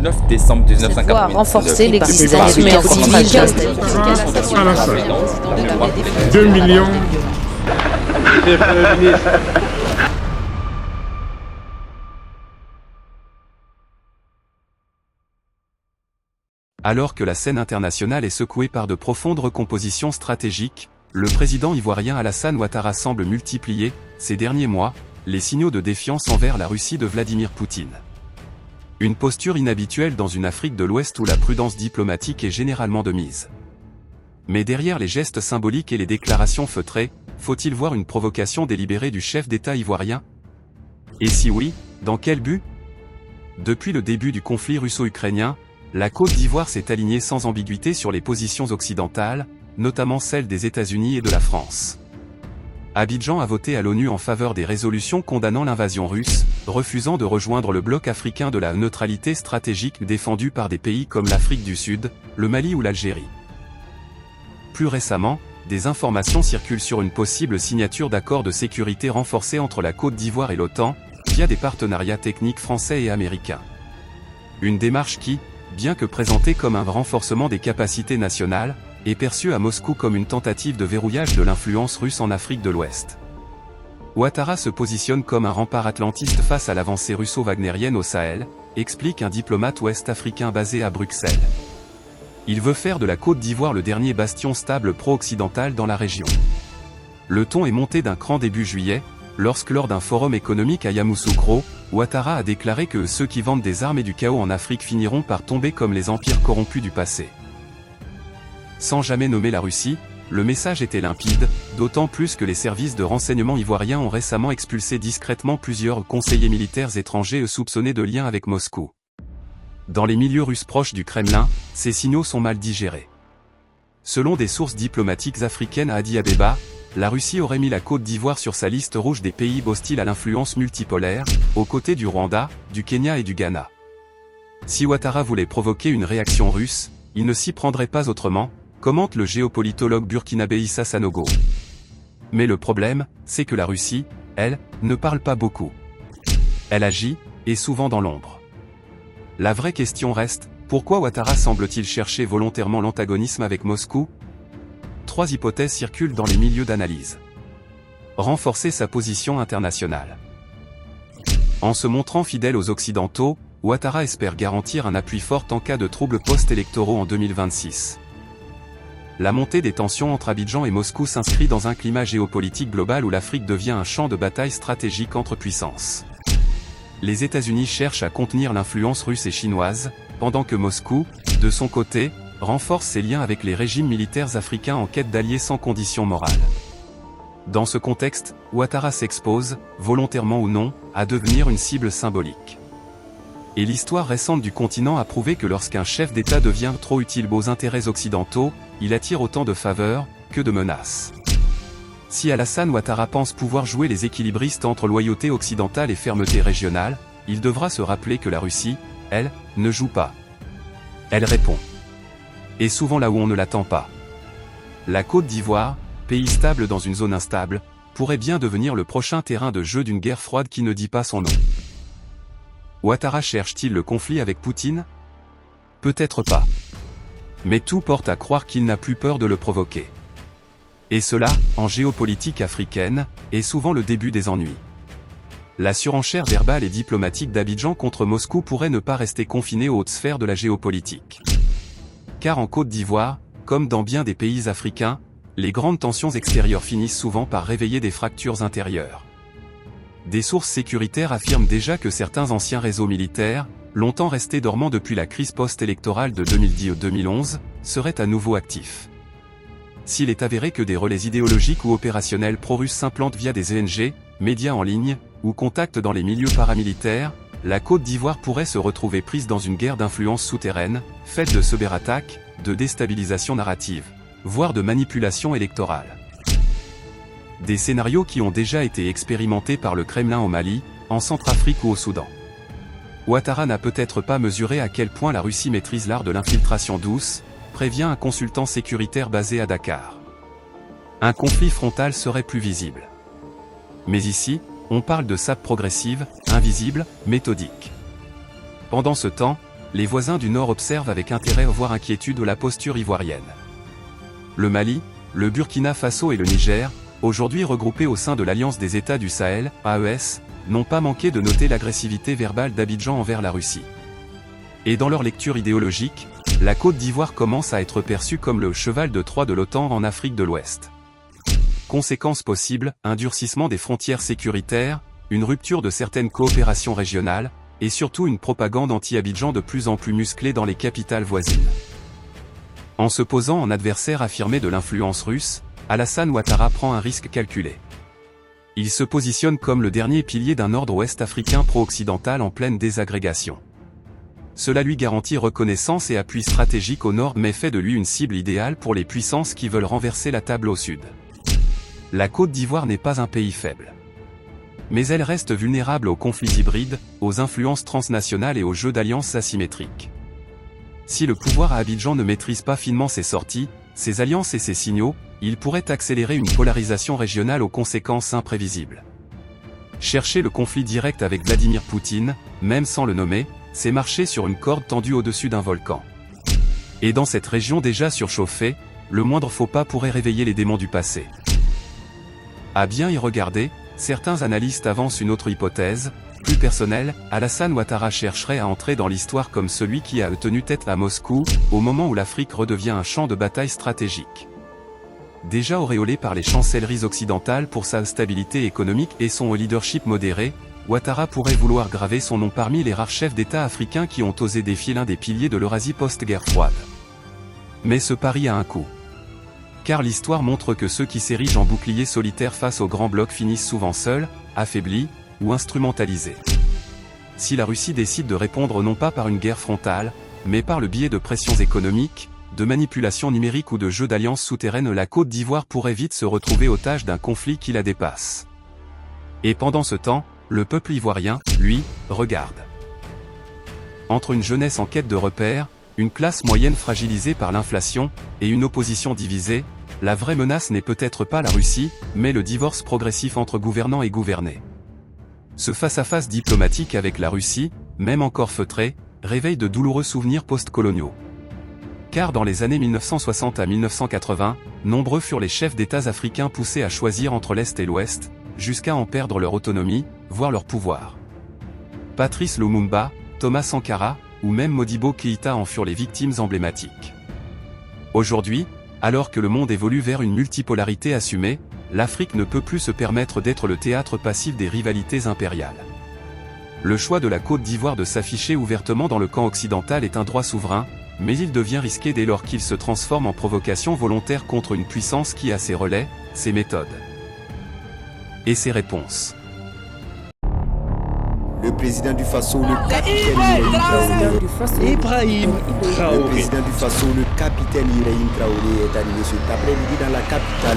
9 décembre Voir 1989. renforcer l'existence C'était civile. 2 millions. Alors que la scène internationale est secouée par de profondes recompositions stratégiques, le président ivoirien Alassane Ouattara semble multiplier, ces derniers mois, les signaux de défiance envers la Russie de Vladimir Poutine. Une posture inhabituelle dans une Afrique de l'Ouest où la prudence diplomatique est généralement de mise. Mais derrière les gestes symboliques et les déclarations feutrées, faut-il voir une provocation délibérée du chef d'État ivoirien? Et si oui, dans quel but? Depuis le début du conflit russo-ukrainien, la Côte d'Ivoire s'est alignée sans ambiguïté sur les positions occidentales, notamment celles des États-Unis et de la France. Abidjan a voté à l'ONU en faveur des résolutions condamnant l'invasion russe, refusant de rejoindre le bloc africain de la neutralité stratégique défendue par des pays comme l'Afrique du Sud, le Mali ou l'Algérie. Plus récemment, des informations circulent sur une possible signature d'accords de sécurité renforcés entre la Côte d'Ivoire et l'OTAN, via des partenariats techniques français et américains. Une démarche qui, bien que présentée comme un renforcement des capacités nationales, est perçue à Moscou comme une tentative de verrouillage de l'influence russe en Afrique de l'Ouest. Ouattara se positionne comme un rempart atlantiste face à l'avancée russo-wagnérienne au Sahel, explique un diplomate ouest-africain basé à Bruxelles. Il veut faire de la Côte d'Ivoire le dernier bastion stable pro-occidental dans la région. Le ton est monté d'un cran début juillet, lorsque lors d'un forum économique à Yamoussoukro, Ouattara a déclaré que ceux qui vendent des armes et du chaos en Afrique finiront par tomber comme les empires corrompus du passé. Sans jamais nommer la Russie, le message était limpide, d'autant plus que les services de renseignement ivoiriens ont récemment expulsé discrètement plusieurs conseillers militaires étrangers soupçonnés de liens avec Moscou. Dans les milieux russes proches du Kremlin, ces signaux sont mal digérés. Selon des sources diplomatiques africaines à Addis Abeba, la Russie aurait mis la Côte d'Ivoire sur sa liste rouge des pays hostiles à l'influence multipolaire, aux côtés du Rwanda, du Kenya et du Ghana. Si Ouattara voulait provoquer une réaction russe, il ne s'y prendrait pas autrement, commente le géopolitologue burkinabé Issa Sanogo. Mais le problème, c'est que la Russie, elle, ne parle pas beaucoup. Elle agit, et souvent dans l'ombre. La vraie question reste, pourquoi Ouattara semble-t-il chercher volontairement l'antagonisme avec Moscou? 3 hypothèses circulent dans les milieux d'analyse. Renforcer sa position internationale. En se montrant fidèle aux Occidentaux, Ouattara espère garantir un appui fort en cas de troubles post-électoraux en 2026. La montée des tensions entre Abidjan et Moscou s'inscrit dans un climat géopolitique global où l'Afrique devient un champ de bataille stratégique entre puissances. Les États-Unis cherchent à contenir l'influence russe et chinoise, pendant que Moscou, de son côté, renforce ses liens avec les régimes militaires africains en quête d'alliés sans condition morale. Dans ce contexte, Ouattara s'expose, volontairement ou non, à devenir une cible symbolique. Et l'histoire récente du continent a prouvé que lorsqu'un chef d'État devient trop utile aux intérêts occidentaux, il attire autant de faveurs que de menaces. Si Alassane Ouattara pense pouvoir jouer les équilibristes entre loyauté occidentale et fermeté régionale, il devra se rappeler que la Russie, elle, ne joue pas. Elle répond. Et souvent là où on ne l'attend pas. La Côte d'Ivoire, pays stable dans une zone instable, pourrait bien devenir le prochain terrain de jeu d'une guerre froide qui ne dit pas son nom. Ouattara cherche-t-il le conflit avec Poutine? Peut-être pas. Mais tout porte à croire qu'il n'a plus peur de le provoquer. Et cela, en géopolitique africaine, est souvent le début des ennuis. La surenchère verbale et diplomatique d'Abidjan contre Moscou pourrait ne pas rester confinée aux hautes sphères de la géopolitique. Car en Côte d'Ivoire, comme dans bien des pays africains, les grandes tensions extérieures finissent souvent par réveiller des fractures intérieures. Des sources sécuritaires affirment déjà que certains anciens réseaux militaires, longtemps restés dormants depuis la crise post-électorale de 2010-2011, seraient à nouveau actifs. S'il est avéré que des relais idéologiques ou opérationnels pro-russes s'implantent via des ONG, médias en ligne, ou contacts dans les milieux paramilitaires, la Côte d'Ivoire pourrait se retrouver prise dans une guerre d'influence souterraine, faite de cyberattaques, de déstabilisation narrative, voire de manipulation électorale. Des scénarios qui ont déjà été expérimentés par le Kremlin au Mali, en Centrafrique ou au Soudan. Ouattara n'a peut-être pas mesuré à quel point la Russie maîtrise l'art de l'infiltration douce, prévient un consultant sécuritaire basé à Dakar. Un conflit frontal serait plus visible. Mais ici, on parle de sape progressive, invisible, méthodique. Pendant ce temps, les voisins du Nord observent avec intérêt voire inquiétude la posture ivoirienne. Le Mali, le Burkina Faso et le Niger, aujourd'hui regroupés au sein de l'Alliance des États du Sahel, AES, n'ont pas manqué de noter l'agressivité verbale d'Abidjan envers la Russie. Et dans leur lecture idéologique, la Côte d'Ivoire commence à être perçue comme le cheval de Troie de l'OTAN en Afrique de l'Ouest. Conséquences possibles, un durcissement des frontières sécuritaires, une rupture de certaines coopérations régionales, et surtout une propagande anti-Abidjan de plus en plus musclée dans les capitales voisines. En se posant en adversaire affirmé de l'influence russe, Alassane Ouattara prend un risque calculé. Il se positionne comme le dernier pilier d'un ordre ouest-africain pro-occidental en pleine désagrégation. Cela lui garantit reconnaissance et appui stratégique au nord mais fait de lui une cible idéale pour les puissances qui veulent renverser la table au sud. La Côte d'Ivoire n'est pas un pays faible. Mais elle reste vulnérable aux conflits hybrides, aux influences transnationales et aux jeux d'alliances asymétriques. Si le pouvoir à Abidjan ne maîtrise pas finement ses sorties, ses alliances et ses signaux, il pourrait accélérer une polarisation régionale aux conséquences imprévisibles. Chercher le conflit direct avec Vladimir Poutine, même sans le nommer, c'est marcher sur une corde tendue au-dessus d'un volcan. Et dans cette région déjà surchauffée, le moindre faux pas pourrait réveiller les démons du passé. À bien y regarder, certains analystes avancent une autre hypothèse, plus personnelle. Alassane Ouattara chercherait à entrer dans l'histoire comme celui qui a tenu tête à Moscou, au moment où l'Afrique redevient un champ de bataille stratégique. Déjà auréolé par les chancelleries occidentales pour sa stabilité économique et son leadership modéré, Ouattara pourrait vouloir graver son nom parmi les rares chefs d'État africains qui ont osé défier l'un des piliers de l'Eurasie post-guerre froide. Mais ce pari a un coût. Car l'histoire montre que ceux qui s'érigent en bouclier solitaire face aux grands blocs finissent souvent seuls, affaiblis, ou instrumentalisés. Si la Russie décide de répondre non pas par une guerre frontale, mais par le biais de pressions économiques, de manipulations numériques ou de jeux d'alliances souterraines, la Côte d'Ivoire pourrait vite se retrouver otage d'un conflit qui la dépasse. Et pendant ce temps, le peuple ivoirien, lui, regarde. Entre une jeunesse en quête de repères, une classe moyenne fragilisée par l'inflation, et une opposition divisée, la vraie menace n'est peut-être pas la Russie, mais le divorce progressif entre gouvernants et gouvernés. Ce face-à-face diplomatique avec la Russie, même encore feutré, réveille de douloureux souvenirs post-coloniaux. Car dans les années 1960 à 1980, nombreux furent les chefs d'États africains poussés à choisir entre l'Est et l'Ouest, jusqu'à en perdre leur autonomie, voire leur pouvoir. Patrice Lumumba, Thomas Sankara, ou même Modibo Keïta en furent les victimes emblématiques. Aujourd'hui, alors que le monde évolue vers une multipolarité assumée, l'Afrique ne peut plus se permettre d'être le théâtre passif des rivalités impériales. Le choix de la Côte d'Ivoire de s'afficher ouvertement dans le camp occidental est un droit souverain, mais il devient risqué dès lors qu'il se transforme en provocation volontaire contre une puissance qui a ses relais, ses méthodes et ses réponses. Le président du Faso, le capitaine Ibrahim Traoré. Le président du Faso, le capitaine Ibrahim Traoré est arrivé cet après-midi dans la capitale